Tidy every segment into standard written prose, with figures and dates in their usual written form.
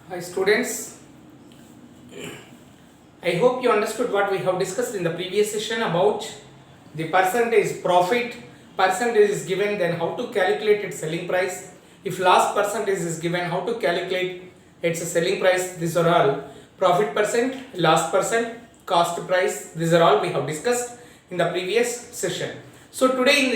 Hi students, I hope you understood what we have discussed in the previous session about the percentage profit. Percentage is given, then how to calculate its selling price. If loss percentage is given, how to calculate its selling price. These are all profit percent, loss percent, cost price. These are all we have discussed in the previous session. So today in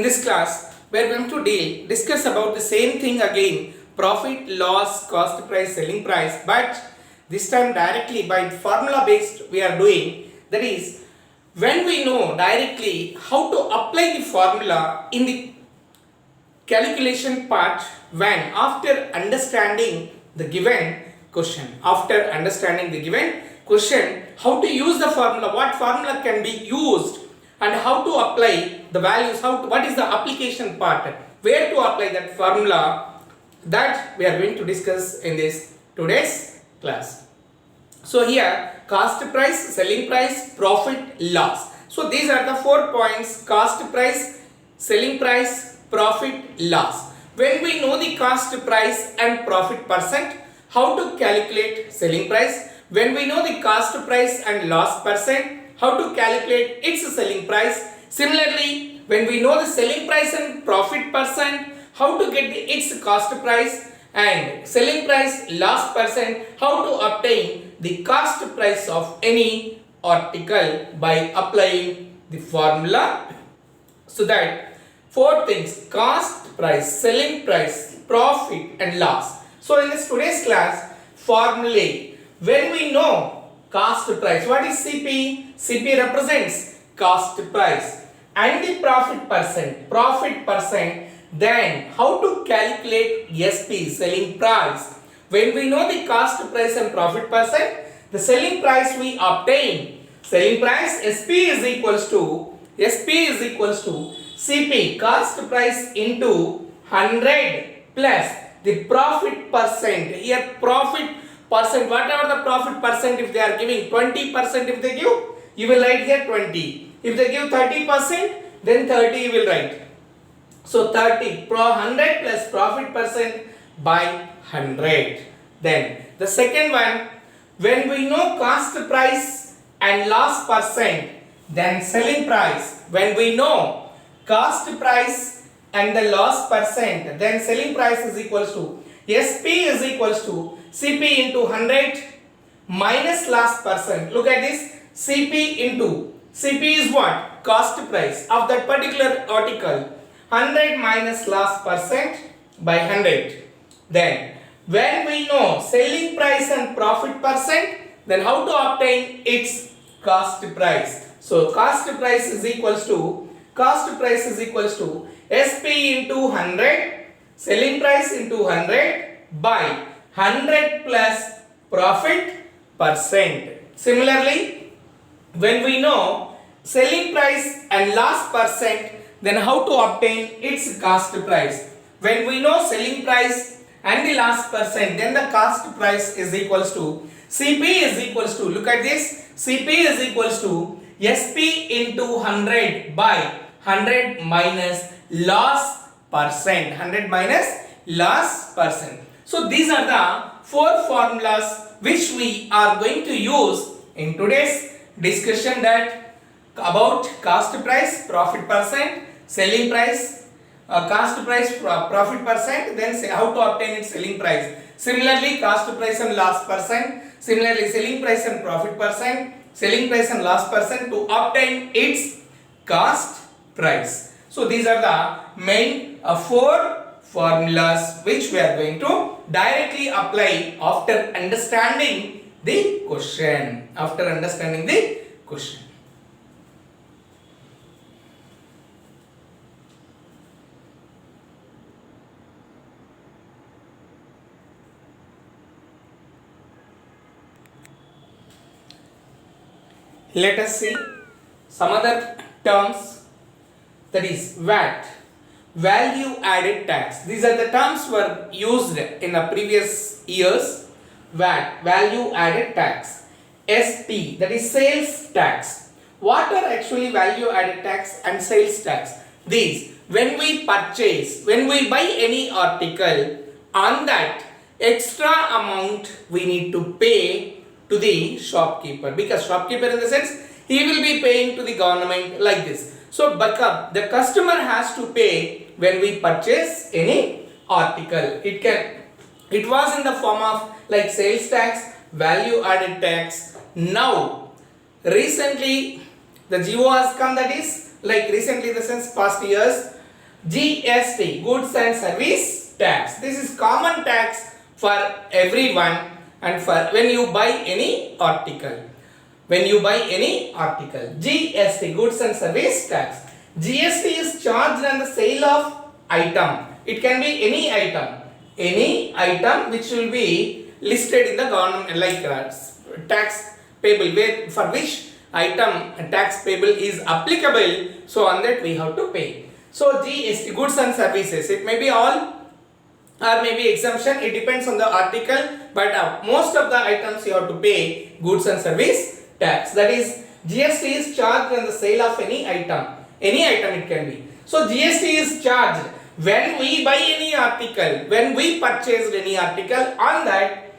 this class we are going to discuss about the same thing again, profit, loss, cost price, selling price, but this time directly by formula based we are doing. That is, when we know directly how to apply the formula in the calculation part, when after understanding the given question, how to use the formula, what formula can be used, and how to apply the values, what is the application part, where to apply that formula, that we are going to discuss in this today's class. So here, cost price, selling price, profit, loss. So these are the 4 points: cost price, selling price, profit, loss. When we know the cost price and profit percent, how to calculate selling price? When we know the cost price and loss percent, how to calculate its selling price? Similarly, when we know the selling price and profit percent, how to get its cost price, and selling price, loss percent, how to obtain the cost price of any article by applying the formula. So that 4 things: cost price, selling price, profit and loss. So in this today's class, formulae. When we know cost price, what is CP? CP represents cost price, and the profit percent, then how to calculate SP, selling price? When we know the cost price and profit percent, the selling price we obtain. Selling price SP is equals to CP, cost price into 100 plus the profit percent. Here profit percent, whatever the profit percent, if they are giving 20%, if they give, you will write here 20. If they give 30%, then 30 you will write. So 100 plus profit percent by 100. Then the second one, when we know cost price and loss percent, then selling price. When we know cost price and the loss percent, then selling price is equals to SP is equals to CP into 100 minus loss percent. Look at this, CP is what? Cost price of that particular article. 100 minus loss percent by 100. Then when we know selling price and profit percent, then how to obtain its cost price? So cost price is equals to SP into 100, selling price into 100 by 100 plus profit percent. Similarly, when we know selling price and loss percent, then how to obtain its cost price? When we know selling price and the loss percent, then the cost price is equals to CP is equals to, look at this, CP is equals to SP into 100 by 100 minus loss percent. So these are the 4 formulas which we are going to use in today's discussion, that about cost price, profit percent, selling price, cost price, profit percent, then say how to obtain its selling price. Similarly, cost price and loss percent. Similarly, selling price and profit percent, selling price and loss percent to obtain its cost price. So these are the main 4 formulas which we are going to directly apply after understanding the question. Let us see some other terms, that is VAT, value added tax. These are the terms were used in the previous years. VAT, value added tax. SP, that is sales tax. What are actually value added tax and sales tax? These, when we buy any article, on that extra amount we need to pay to the shopkeeper, because shopkeeper in the sense he will be paying to the government like this. So the customer has to pay when we purchase any article. It was in the form of like sales tax, value added tax. Now recently the GO has come, that is like recently in the sense past years, GST, goods and service tax. This is common tax for everyone and for when you buy any article. When you buy any article, GST, goods and service tax. GST is charged on the sale of item. It can be any item which will be listed in the government like tax payable, where for which item tax payable is applicable. So on that we have to pay. So GST, goods and services, it may be all or maybe exemption, it depends on the article, but most of the items you have to pay goods and service tax. That is, GST is charged on the sale of any item it can be. So GST is charged when we buy any article, when we purchased any article. On that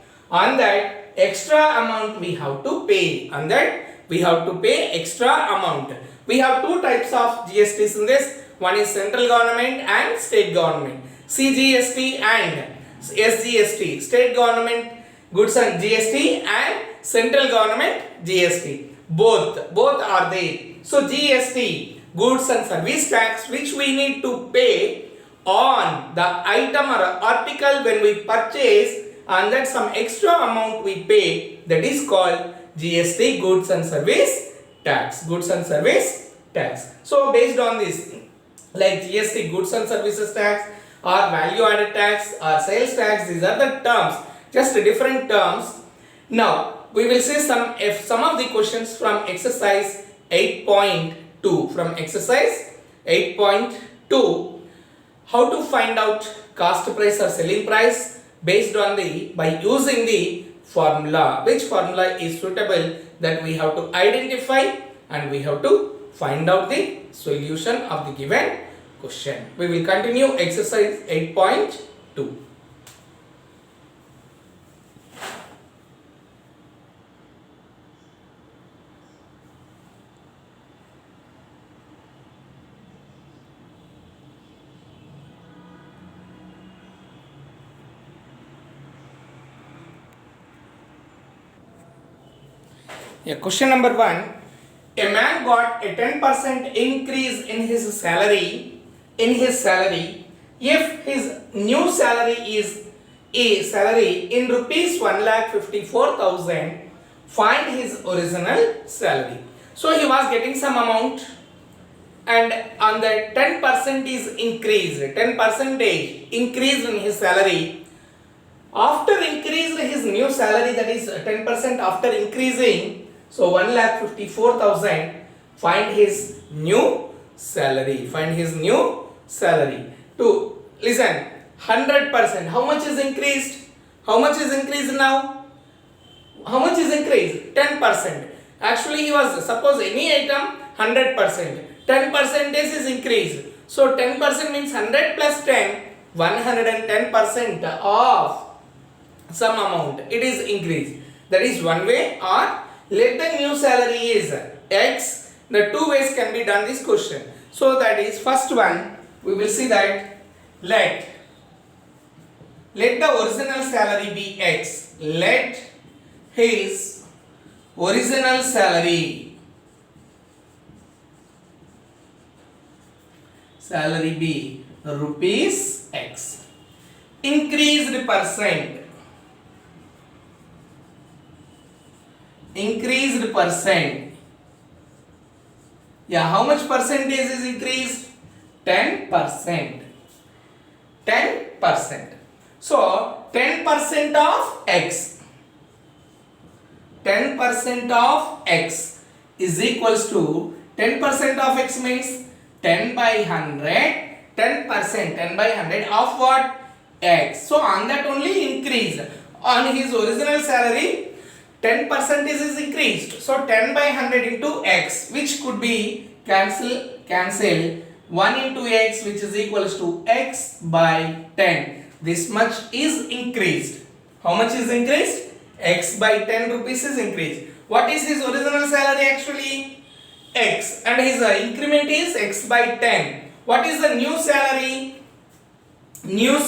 extra amount we have to pay. On that we have to pay extra amount. We have two types of GSTs in this. One is central government and state government. CGST and SGST, state government goods and GST and central government GST. Both are there. So GST, goods and service tax, which we need to pay on the item or article when we purchase, and that some extra amount we pay, that is called GST, goods and service tax. Goods and service tax. So based on this, like GST, goods and services tax, or value added tax, or sales tax, these are the terms, just different terms. Now we will see some of the questions from exercise 8.2. From exercise 8.2, how to find out cost price or selling price based on by using the formula. Which formula is suitable, that we have to identify and we have to find out the solution of the given question. We will continue exercise 8.2. Yeah, question number 1. A man got a 10% increase in his salary. If his new salary is a salary in rupees 1,54,000, find his original salary. So he was getting some amount, and on the 10% is increased, 10% increase in his salary. After increased his new salary, that is 10% after increasing, so 1,54,000, find his new salary. To listen, 100%. How much is increased? How much is increased now? How much is increased? 10%. Actually, he was, suppose any item 100%. 10% is increased. So 10% means 100 plus 10, 110% of some amount. It is increased. That is one way. Or let the new salary is X. The two ways can be done this question. So that is first one, we will see that let the original salary be X. Let his original salary be rupees X. Increased percent. Yeah, how much percentage is increased? 10%. 10%. So 10% of X. 10% of X is equals to 10% of X means 10 by 100. 10%, 10 by 100 of what? X. So on that only increase. On his original salary, 10% is increased. So 10 by 100 into X, which could be cancel 1 into X, which is equals to X by 10. This much is increased. How much is increased? X by 10 rupees is increased. What is his original salary actually? X, and his increment is X by 10. What is the new salary? New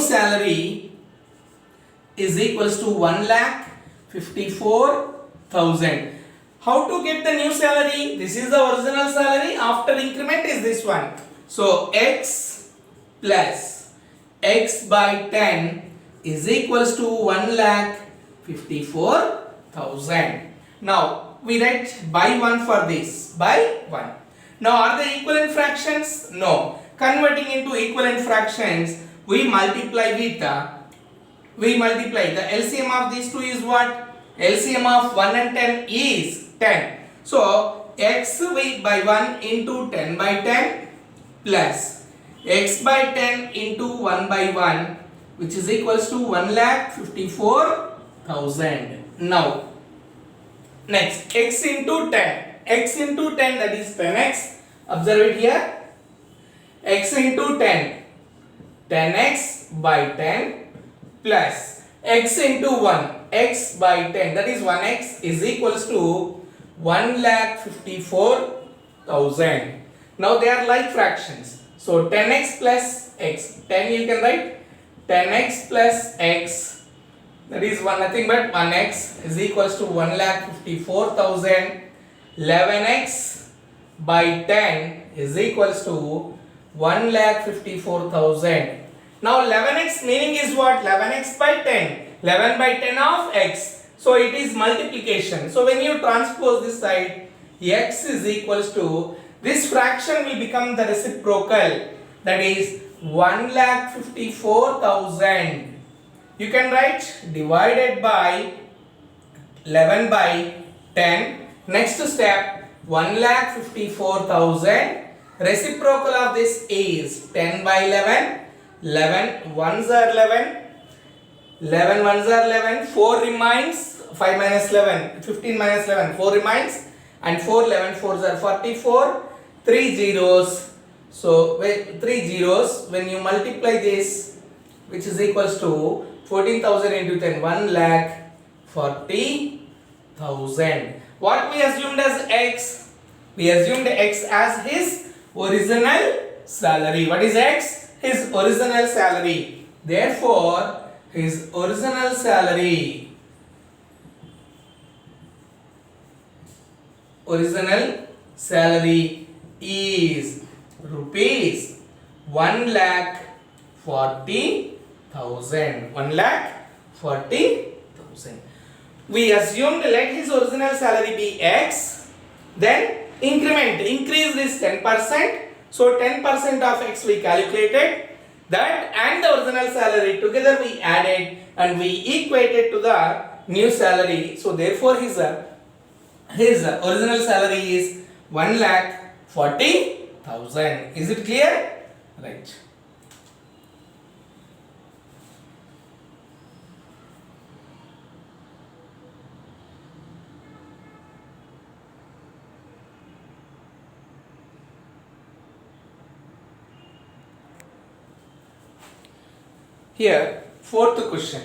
salary is equals to 1,54,000. How to get the new salary? This is the original salary. After increment is this one. So X plus X by 10 is equals to 1,54,000. Now we write by 1 for this. By 1. Now are they equivalent fractions? No. Converting into equivalent fractions, we multiply the LCM of these two is what? LCM of 1 and 10 is 10. So X by 1 into 10 by 10 plus X by 10 into 1 by 1, which is equals to 1,54,000. Now next, X into 10. X into 10, that is 10x. Observe it here. X into 10. 10x by 10 plus X into 1. X by 10, that is 1x, is equals to 1,54,000. Now they are like fractions. So 10x plus x. 10 you can write. 10x plus x, that is nothing but 1x, is equals to 1,54,000. 11x by 10 is equals to 1,54,000. Now 11x meaning is what? 11x by 10. 11 by 10 of x. So it is multiplication. So when you transpose this side, x is equals to, this fraction will become the reciprocal, that is 1,54,000. You can write divided by 11 by 10. Next step, 1,54,000. Reciprocal of this is 10 by 11. 11 ones are 11. 11 ones are 11. 4 remains. 5 minus 11. 15 minus 11. 4 remains. And 4 11 4s are 44. 3 zeros. So 3 zeros. When you multiply this, which is equals to 14,000 into 10, 1,40,000. What we assumed as x? We assumed x as his original salary. What is x? His original salary. Therefore, his original salary is rupees 1,40,000. 1,40,000. We assumed let his original salary be x, then increase this 10%. So 10% of x we calculated, that and the original salary together we added and we equated to the new salary. So therefore his original salary is 1,40,000. Is it clear? Right. Here, fourth question.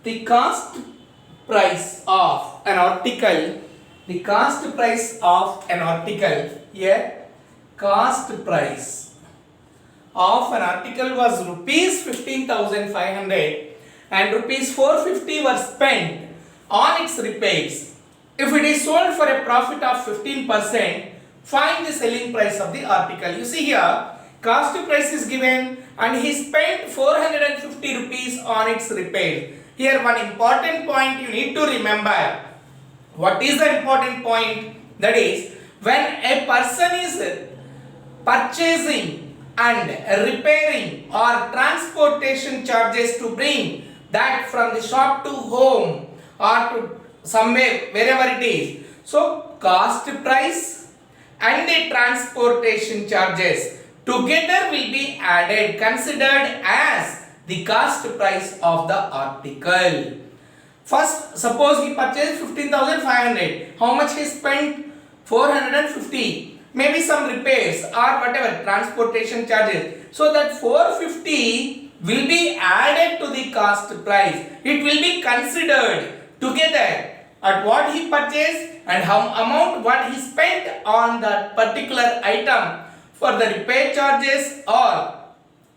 The cost price of an article. The cost price of an article. Here, cost price of an article was rupees 15,500 and rupees 450 were spent on its repairs. If it is sold for a profit of 15%, find the selling price of the article. You see here, cost price is given and he spent 450 rupees on its repair. Here one important point you need to remember. What is the important point? That is, when a person is purchasing and repairing or transportation charges to bring that from the shop to home or to somewhere wherever it is. So cost price and the transportation charges together will be added, considered as the cost price of the article. First, suppose he purchased 15,500. How much he spent? 450. maybe some repairs or whatever transportation charges. So that 450 will be added to the cost price. It will be considered together at what he purchased and how amount what he spent on that particular item for the repair charges or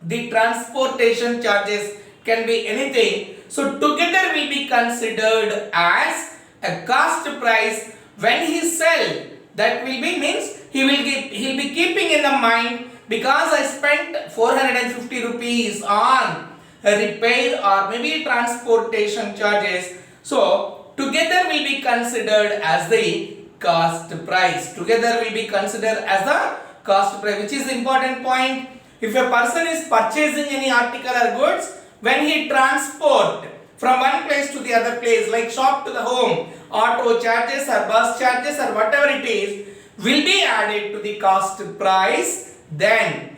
the transportation charges, can be anything. So together will be considered as a cost price when he sell. That will be means he'll be keeping in the mind, because I spent 450 rupees on a repair or maybe transportation charges. So together will be considered as the cost price. Together will be considered as the cost price, which is the important point. If a person is purchasing any article or goods, when he transport from one place to the other place, like shop to the home, auto charges or bus charges or whatever it is, will be added to the cost price. Then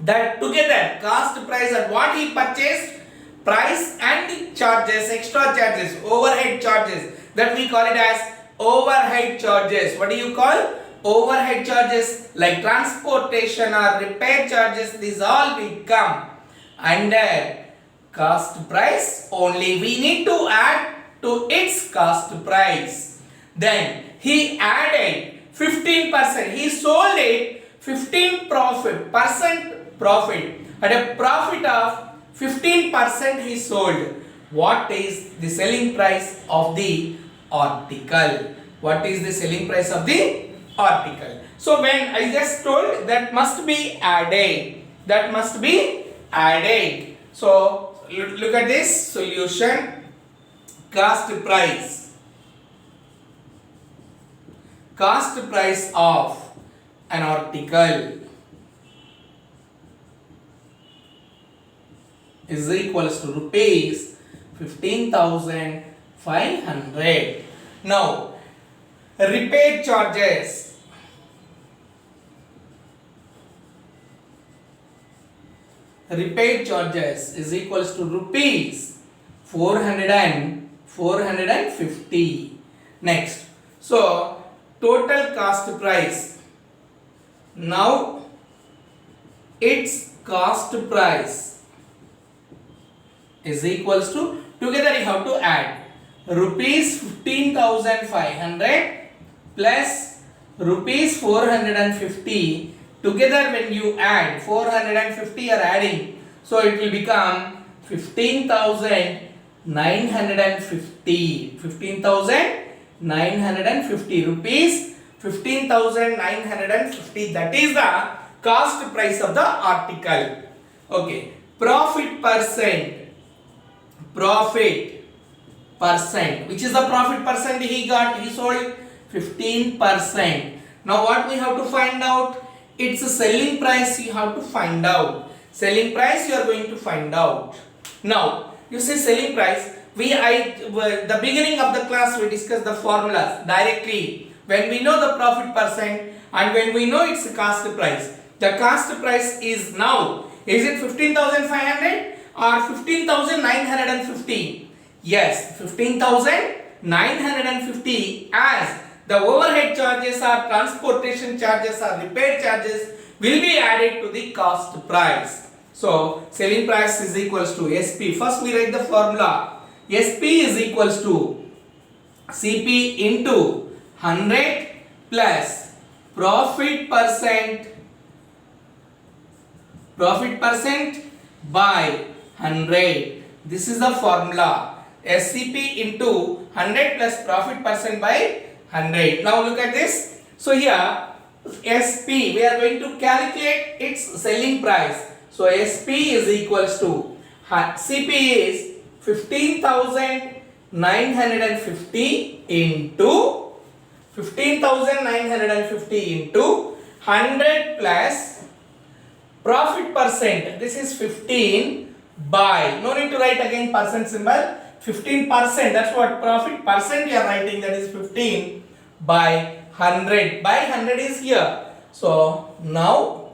that together cost price at what he purchased, price and the charges, extra charges, overhead charges, that we call it as overhead charges. What do you call? Overhead charges, like transportation or repair charges. These all will come under cost price only. We need to add to its cost price. Then he added 15%. He sold it 15% profit. At a profit of 15% he sold. What is the selling price of the article? What is the selling price of the article? So when I just told, that must be added. That must be added. So look at this solution. Cost price. Cost price of an article is equals to rupees 15,500. Now, repair charges. Repair charges is equals to rupees 450. Next, so total cost price. Now its cost price is equals to, together you have to add rupees 15,500 plus rupees 450. Together when you add 450 you are adding, so it will become 15,950. 15,950 rupees. 15,950, that is the cost price of the article. Okay. Profit percent. Profit percent. Which is the profit percent he got? He sold 15%. Now what we have to find out? It's a selling price you have to find out. Selling price you are going to find out. Now, you say selling price. The beginning of the class we discussed the formulas directly. When we know the profit percent and when we know its cost price. The cost price is now, is it 15,500 or 15,950? Yes, 15,950, as the overhead charges or transportation charges or repair charges will be added to the cost price. So, selling price is equals to SP. First we write the formula. SP is equals to CP into 100 plus profit percent by 100. This is the formula. SCP into 100 plus profit percent by 100. Now look at this. So here SP, we are going to calculate its selling price. So SP is equals to, CP is 15,950 into 100 plus profit percent. This is 15 by, no need to write again percent symbol. 15%, that's what profit percent we are writing, that is 15 by 100. By 100 is here. So now,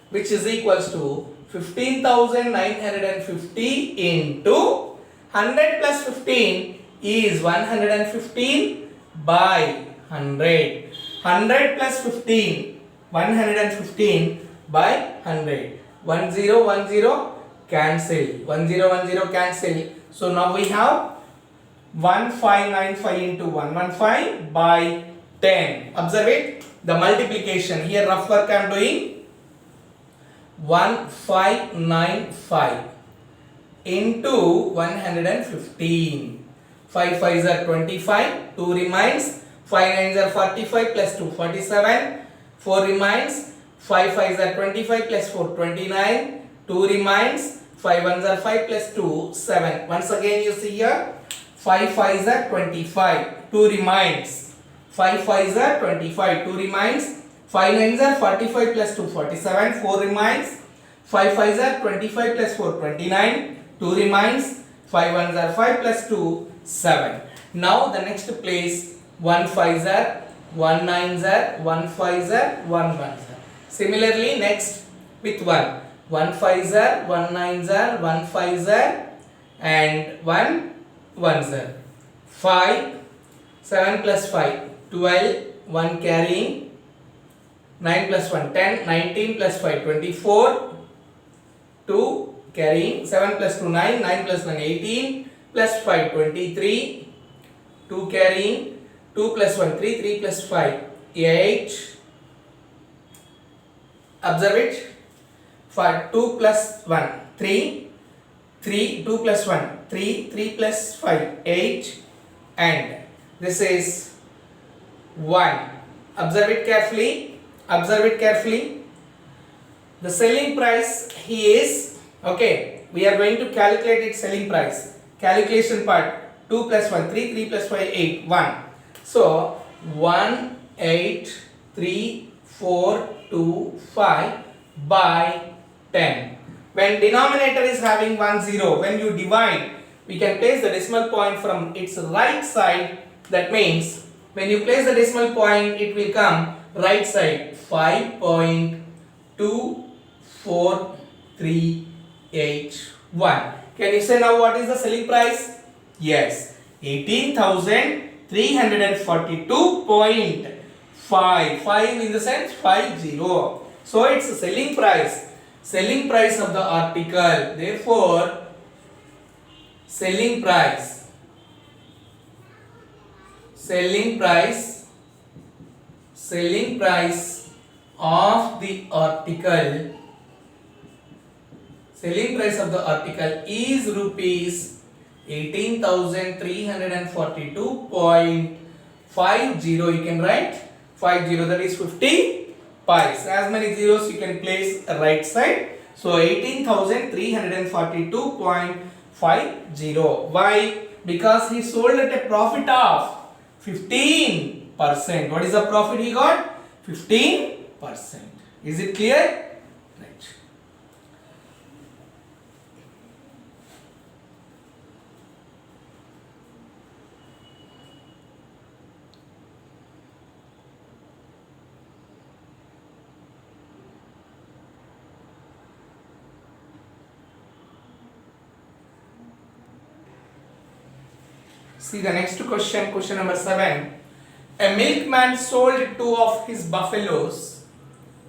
which is equals to 15,950 into 100 plus 15 is 115 by 100. 100 plus 15 115 by 100. 1010 cancel. 1010 cancel. So now we have 1595 into 115 by 10. Observe it. The multiplication. Here rough work I am doing. 1595 into 115. 5 5s are 25. 2 remains. 5 9s are 45 plus 2 47. 4 remains. 5 5s are 25 plus 4 29. 2 remains. 5 1s are 5 plus 2 7. Once again you see here 5 5s are 25. 2 remains. 5 5s are 25. 2 remains. 5 9s are 45 plus 2 47. 4 remains. 5 5s are 25 plus 4 29. 2 remains. 5 1s are 5 plus 2 7. Now the next place 1 5s are 1 9s are 1 5s are 1 1s are. Similarly next with 1 5s are 1 9s are 1 5s are and 1 1s are. 5 7 plus 5 12 1 carrying 9 plus 1 10 19 plus 5 24 2 carrying 7 plus 2 9 9 plus 1 18 plus 5 23 2 carrying 2 plus 1 3 3 plus 5 8. Observe it. 5 2 plus 1 3 3 2 plus 1 3 3 plus 5 8 and this is 1. Observe it carefully. Observe it carefully. The selling price he is okay. We are going to calculate its selling price. Calculation part 2 plus 1 3 3 plus 5 8 1. So 1 8 3 4 2 5 by 10. When denominator is having 1 0, when you divide, we can place the decimal point from its right side. That means when you place the decimal point, it will come right side 5.2438. Can you say now what is the selling price? Yes, 18,342.5. 5 in the sense 50. So it's the selling price. Selling price of the article. Therefore, selling price of the article. Selling price of the article is rupees 18,342.50. You can write 50, that is 50 pies. As many zeros you can place right side. So 18,342.50. Why? Because he sold at a profit of 15%. What is the profit he got? 15%. Is it clear? Right. See the next question, question number 7. A milkman sold 2 of his buffaloes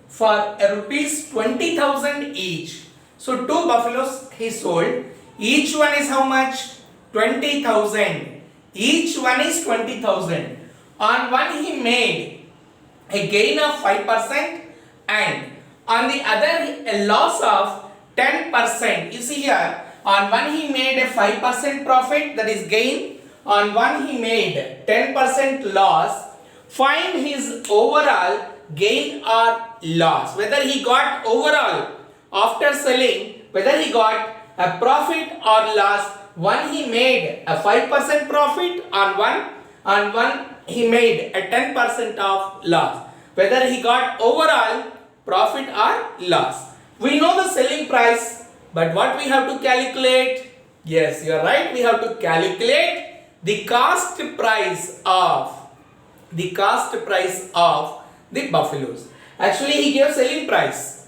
for rupees 20,000 each. So 2 buffaloes he sold. Each one is how much? 20,000. Each one is 20,000. On one he made a gain of 5% and on the other a loss of 10%. You see here, on one he made a 5% profit, that is gain. On one he made 10% loss. Find his overall gain or loss. Whether he got overall after selling, whether he got a profit or loss. One he made a 5% profit on one he made a 10% of loss. Whether he got overall profit or loss. We know the selling price, but what we have to calculate? Yes, you are right. We have to calculate the cost price of the buffaloes. Actually, he gave selling price.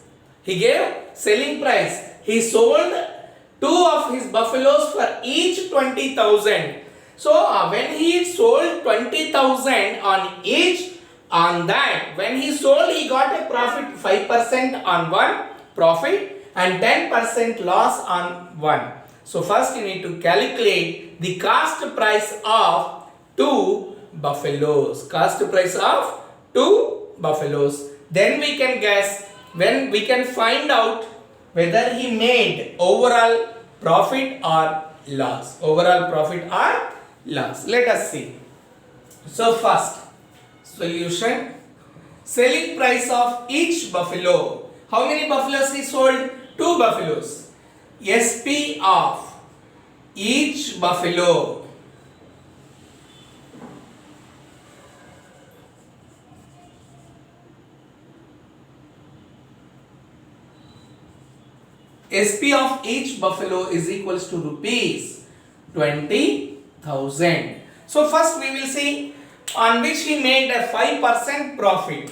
He sold 2 of his buffaloes for each 20,000. So when he sold 20,000 on each On that, when he sold, he got a profit 5% on one profit and 10% loss on one. So first you need to calculate the cost price of two buffaloes. Cost price of two buffaloes. Then we can guess, when we can find out whether he made overall profit or loss. Overall profit or loss. Let us see. So first solution, selling price of each buffalo. How many buffaloes he sold? Two buffaloes. SP of each buffalo. SP of each buffalo is equals to rupees 20,000. So first we will see on which he made a 5% profit.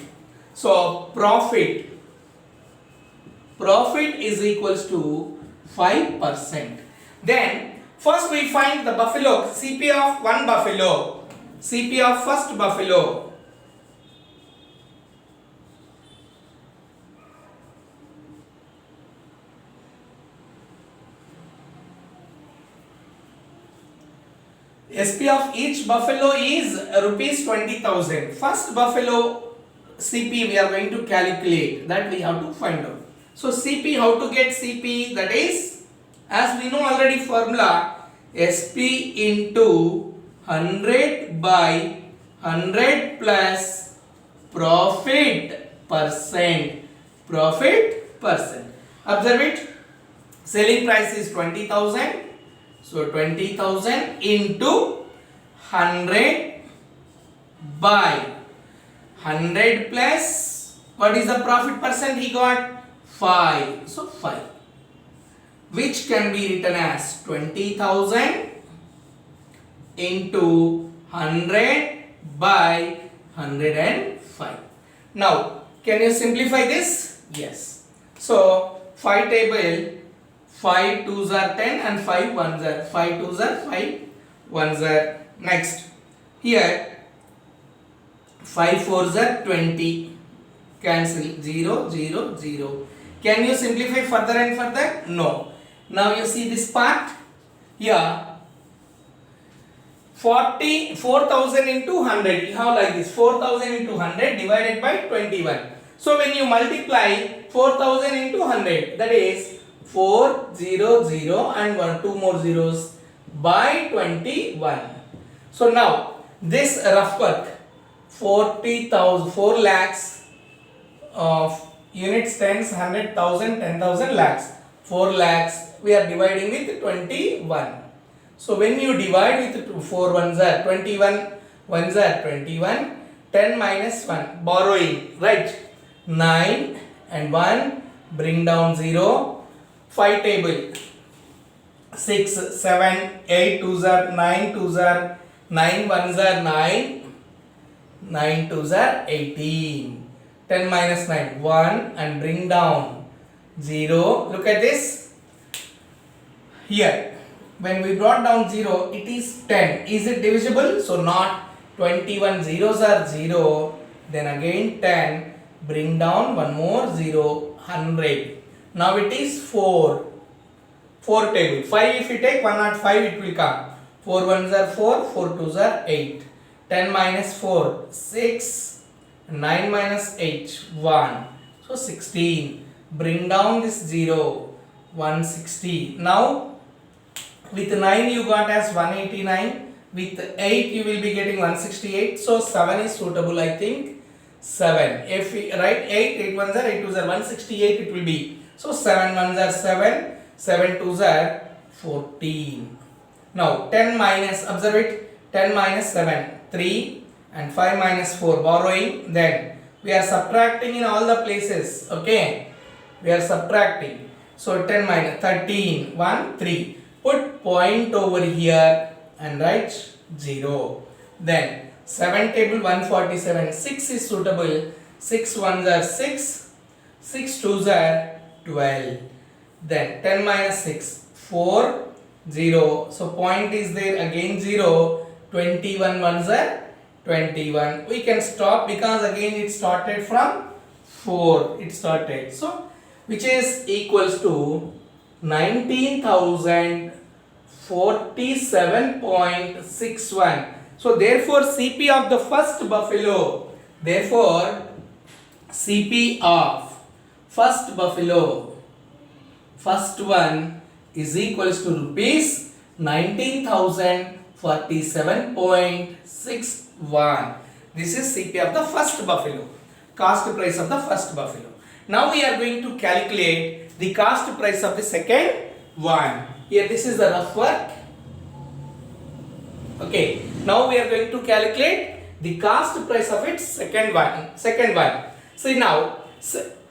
So profit is equals to 5%. Then first we find the buffalo, CP of one buffalo, CP of first buffalo. SP of each buffalo is rupees 20,000. First buffalo CP we are going to calculate, that we have to find out. So CP, how to get CP? That is, as we know already formula, SP into 100 by 100 plus profit percent. Profit percent. Observe it. Selling price is 20,000. So 20,000 into 100 by 100 plus, what is the profit percent he got? 5. So 5, which can be written as 20,000 into 100 by 105. Now, can you simplify this? Yes. So 5 table, 5 2s are 10 and 5 1s are 5 2s are 5 1s are. Next, here 5 4s are 20. Cancel 0 0 0. Can you simplify further and further? No. Now you see this part here. 4,000 into 100. You have like this, 4,000 into 100 divided by 21. So when you multiply 4,000 into 100, that is 4 0 0 and 2 more zeros by 21. So now this rough work, 40,000, 4 lakhs of units, tens, 100,000, 10,000, lakhs, 4 lakhs we are dividing with 21. So when you divide with 4 ones are 21, ones are 21, 10 minus 1, borrowing, right? 9 and 1, bring down 0. 5 table, 6, 7, 8 2s are 9, 2s are 9, 1s are 9, 9 2s are 18. 10 minus 9, 1 and bring down 0. Look at this. Here, when we brought down 0, it is 10. Is it divisible? So not. 21 zeros are 0. Then again 10. Bring down one more 0. 100. Now it is 4. 4 table. 5 if you take 105 it will come. 4 ones are 4. 4 twos are 8. 10 minus 4, 6. 9 minus 8, 1. So 16. Bring down this 0. 160. Now with 9 you got as 189. With 8 you will be getting 168. So 7 is suitable, I think. 7. If we write 8, 8 ones are 8 twos are 168 it will be. So 7 ones are 7. 7 twos are 14. Now 10 minus, observe it, 10 minus 7, 3 and 5 minus 4, borrowing. Then we are subtracting in all the places. Okay, we are subtracting. So 10 minus 13, 1, 3. Put point over here and write 0. Then 7 table 147, 6 is suitable. 6 ones are 6, 6 twos are 12. Then 10 minus 6, 4, 0. So point is there, again 0. 21 ones are 21. We can stop because again it started from 4. It started. So which is equals to 19,047.61. So therefore CP of the first buffalo, therefore CP of first buffalo, first one is equals to rupees 19,047.61. This is CP of the first buffalo, cost price of the first buffalo. Now we are going to calculate the cost price of the second one. Here this is the rough work. Okay, now we are going to calculate the cost price of its second one. See now,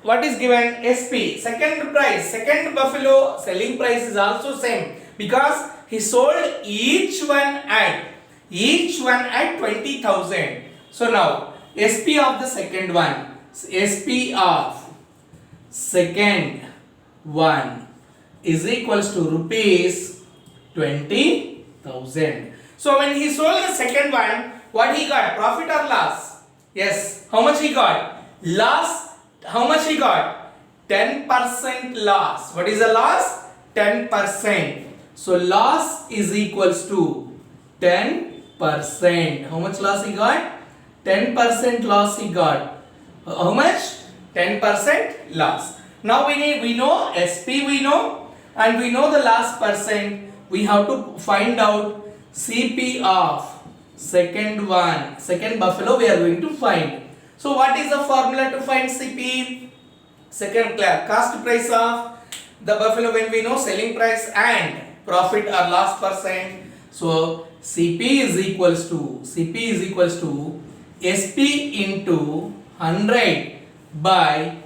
what is given? SP, second price, second buffalo selling price is also same because he sold each one at 20,000. So now SP of the second one, SP of second one is equals to rupees 20,000. So when he sold the second one, what he got? Profit or loss? Yes. How much he got? Loss. How much he got? 10% loss. What is the loss? 10%. So loss is equals to 10%. How much loss he got? 10% loss he got. How much? 10% loss. Now we know SP we know, and we know the last percent. We have to find out CP of second buffalo we are going to find. So what is the formula to find CP? Second cost price of the buffalo when we know selling price and profit or loss percent. So CP is equals to SP into 100 by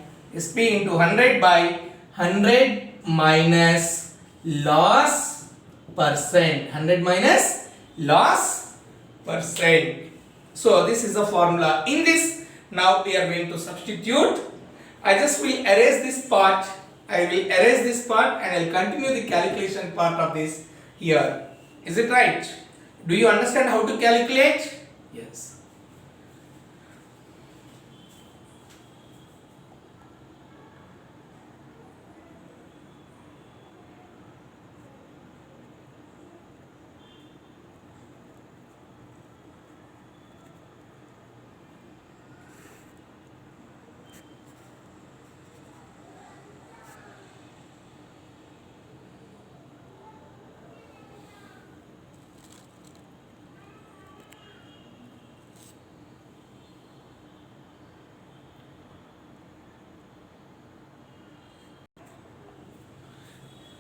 100 minus loss percent. 100 minus loss percent. So this is the formula. In this, now we are going to substitute. I just will erase this part. I will erase this part and I will continue the calculation part of this here. Is it right? Do you understand how to calculate? Yes.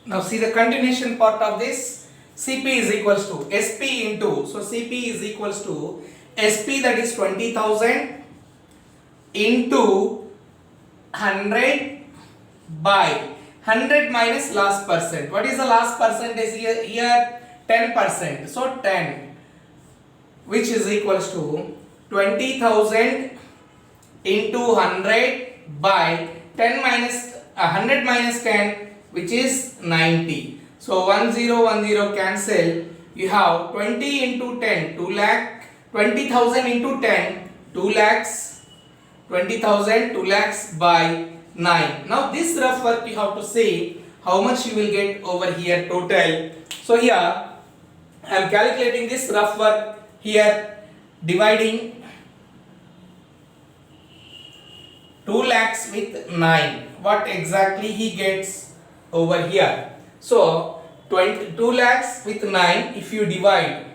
Now see the continuation part of this. CP is equals to SP into, so CP is equals to SP, that is 20,000 into 100 by 100 minus last percent. What is the last percentage here? Here 10%. So 10, which is equals to 20,000 into 100 by 10 minus 100 minus 10, which is 90. So 1010 cancel. You have 20 into 10, 2 lakh. 20,000 into 10, 2 lakhs. 20,000, 2 lakhs by 9. Now this rough work you have to see how much you will get over here total. So here I am calculating this rough work here, dividing 2 lakhs with 9. What exactly he gets over here? So 2 lakhs with 9, if you divide,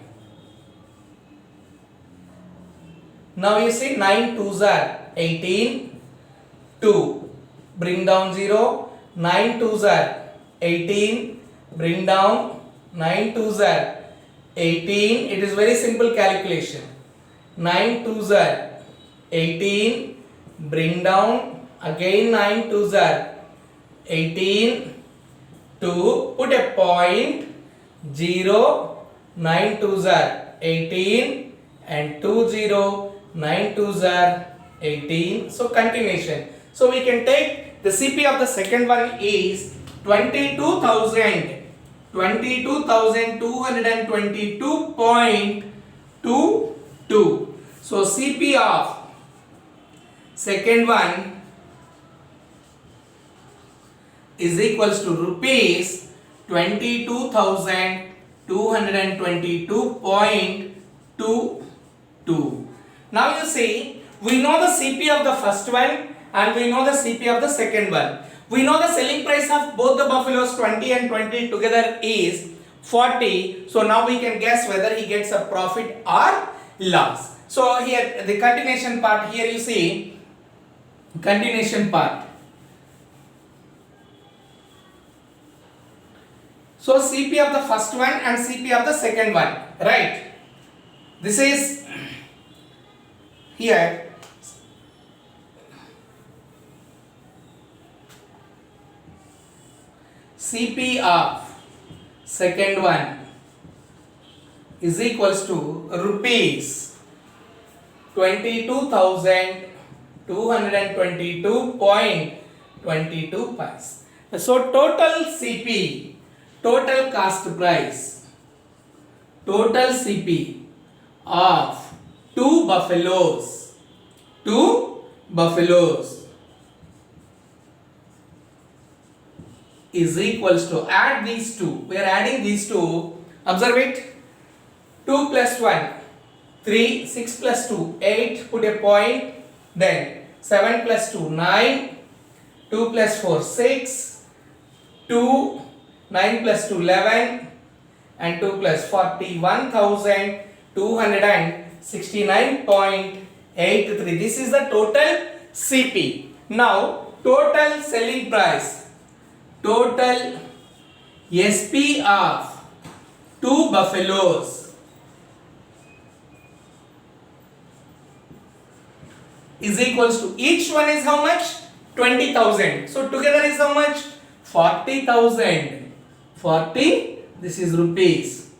now you see 9 2s are 18, 2, bring down 0, 9 2s are 18, bring down 9 2s are 18. It is very simple calculation. 9 2s are 18, bring down again 9 2s are 18, 2, put a point, 0, 9 2s are 18 and 2 0, 9 2s are 18. So continuation. So we can take the CP of the second one is 22,222.22. So CP of second one is equals to rupees 22,222.22. Now you see, we know the CP of the first one and we know the CP of the second one. We know the selling price of both the buffaloes 20 and 20 together is 40. So now we can guess whether he gets a profit or loss. So here the continuation part, here you see continuation part. So CP of the first one and CP of the second one, right? This is here CP of second one is equals to rupees 22,222.22 pice. So total CP, total cost price, total CP of two buffaloes is equals to, add these two, we are adding these two, observe it, 2 plus 1 3, 6 plus 2 8, put a point, then 7 plus 2 9, 2 plus 4 6, 2, 9 plus 2 11, and 2 plus 41,269.83. This is the total CP. Now total selling price, total SP of two buffaloes is equals to, each one is how much? 20,000. So together is how much? 40,000. 40, this is rupees.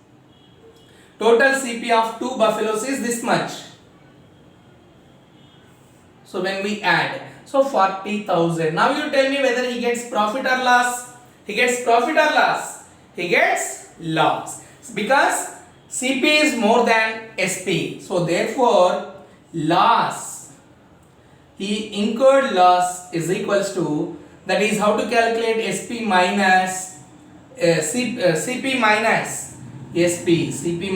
Total CP of two buffaloes is this much. So when we add, so 40,000. Now you tell me whether he gets profit or loss. He gets profit or loss? He gets loss. Because CP is more than SP. So therefore, loss, he incurred loss is equals to, that is how to calculate SP minus CP minus SP. CP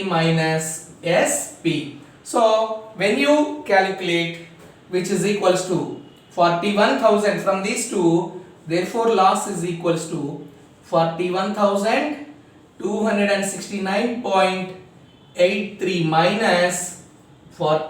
minus SP. So when you calculate, which is equals to 41,000 from these two, therefore loss is equals to 41,269.83 minus 40.